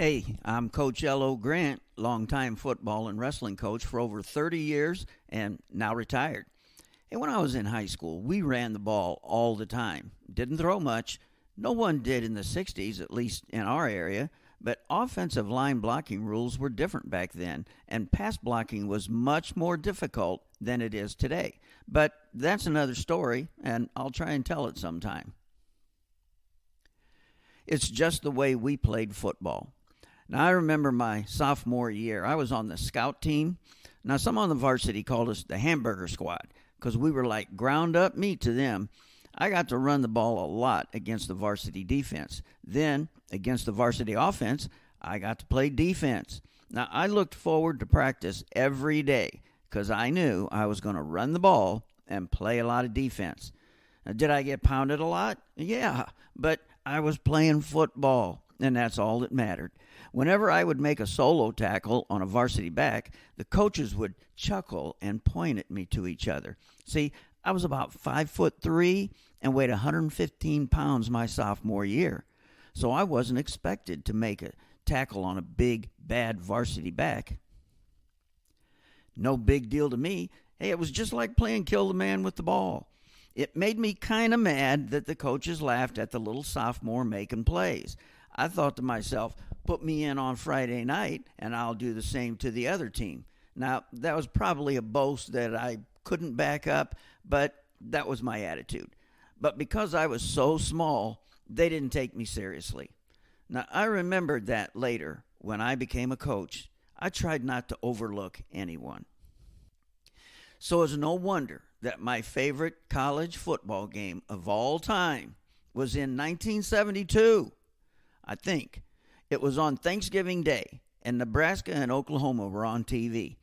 Hey, I'm Coach L.O. Grant, longtime football and wrestling coach for over 30 years and now retired. Hey, when I was in high school, we ran the ball all the time. Didn't throw much. No one did in the 60s, at least in our area, but offensive line blocking rules were different back then, and pass blocking was much more difficult than it is today. But that's another story, and I'll try and tell it sometime. It's just the way we played football. Now, I remember my sophomore year, I was on the scout team. Now, some on the varsity called us the Hamburger squad because we were like ground up meat to them. I got to run the ball a lot against the varsity defense. Then, against the varsity offense, I got to play defense. Now, I looked forward to practice every day because I knew I was going to run the ball and play a lot of defense. Now, did I get pounded a lot? Yeah, but I was playing football, and that's all that mattered. Whenever I would make a solo tackle on a varsity back, the coaches would chuckle and point at me to each other. See, I was about 5'3" and weighed 115 pounds my sophomore year. So I wasn't expected to make a tackle on a big, bad varsity back. No big deal to me. Hey, it was just like playing kill the man with the ball. It made me kind of mad that the coaches laughed at the little sophomore making plays. I thought to myself, put me in on Friday night and I'll do the same to the other team. Now, that was probably a boast that I couldn't back up, but that was my attitude. But because I was so small, they didn't take me seriously. Now, I remembered that later when I became a coach. I tried not to overlook anyone. So it's no wonder that my favorite college football game of all time was in 1972. I think. It was on Thanksgiving Day, and Nebraska and Oklahoma were on TV.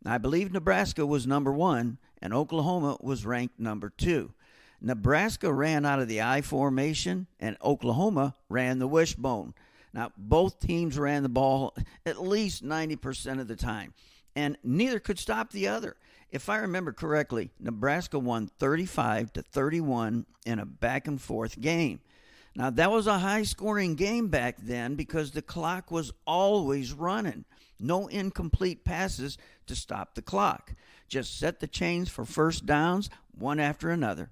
I believe Nebraska was number 1, and Oklahoma was ranked number 2. Nebraska ran out of the I formation, and Oklahoma ran the wishbone. Now, both teams ran the ball at least 90% of the time, and neither could stop the other. If I remember correctly, Nebraska won 35-31 in a back-and-forth game. Now, that was a high-scoring game back then because the clock was always running. No incomplete passes to stop the clock. Just set the chains for first downs, one after another.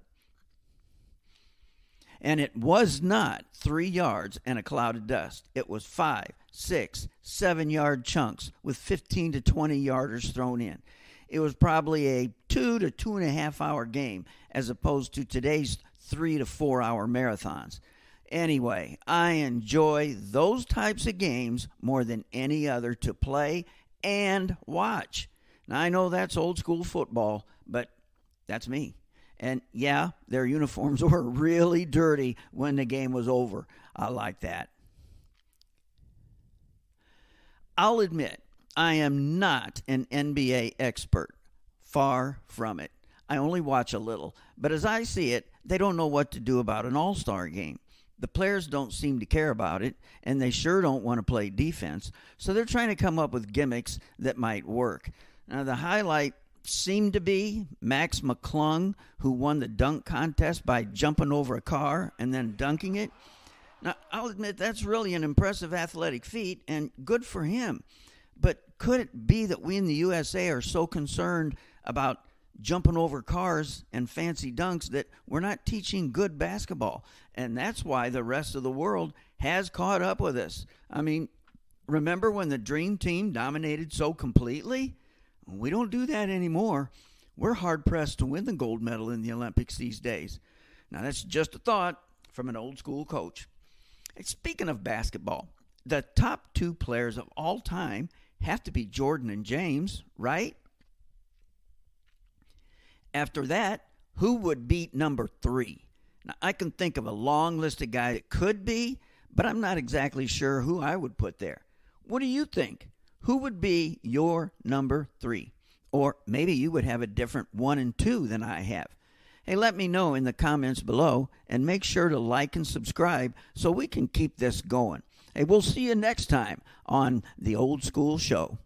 And it was not 3 yards and a cloud of dust. It was 5, 6, 7-yard chunks with 15 to 20 yarders thrown in. It was probably a 2 to 2.5 hour game as opposed to today's 3 to 4 hour marathons. Anyway, I enjoy those types of games more than any other to play and watch. Now, I know that's old school football, but that's me. And yeah, their uniforms were really dirty when the game was over. I like that. I'll admit, I am not an NBA expert. Far from it. I only watch a little. But as I see it, they don't know what to do about an all-star game. The players don't seem to care about it, and they sure don't want to play defense, so they're trying to come up with gimmicks that might work. Now, the highlight seemed to be Max McClung, who won the dunk contest by jumping over a car and then dunking it. Now, I'll admit that's really an impressive athletic feat, and good for him. But could it be that we in the USA are so concerned about jumping over cars and fancy dunks that we're not teaching good basketball? And that's why the rest of the world has caught up with us. I mean, remember when the Dream Team dominated so completely? We don't do that anymore. We're hard-pressed to win the gold medal in the Olympics these days. Now, that's just a thought from an old-school coach. And speaking of basketball, the top 2 players of all time have to be Jordan and James, right? After that, who would beat number 3? Now, I can think of a long list of guys it could be, but I'm not exactly sure who I would put there. What do you think? Who would be your number 3? Or maybe you would have a different 1 and 2 than I have. Hey, let me know in the comments below, and make sure to like and subscribe so we can keep this going. Hey, we'll see you next time on The Old School Show.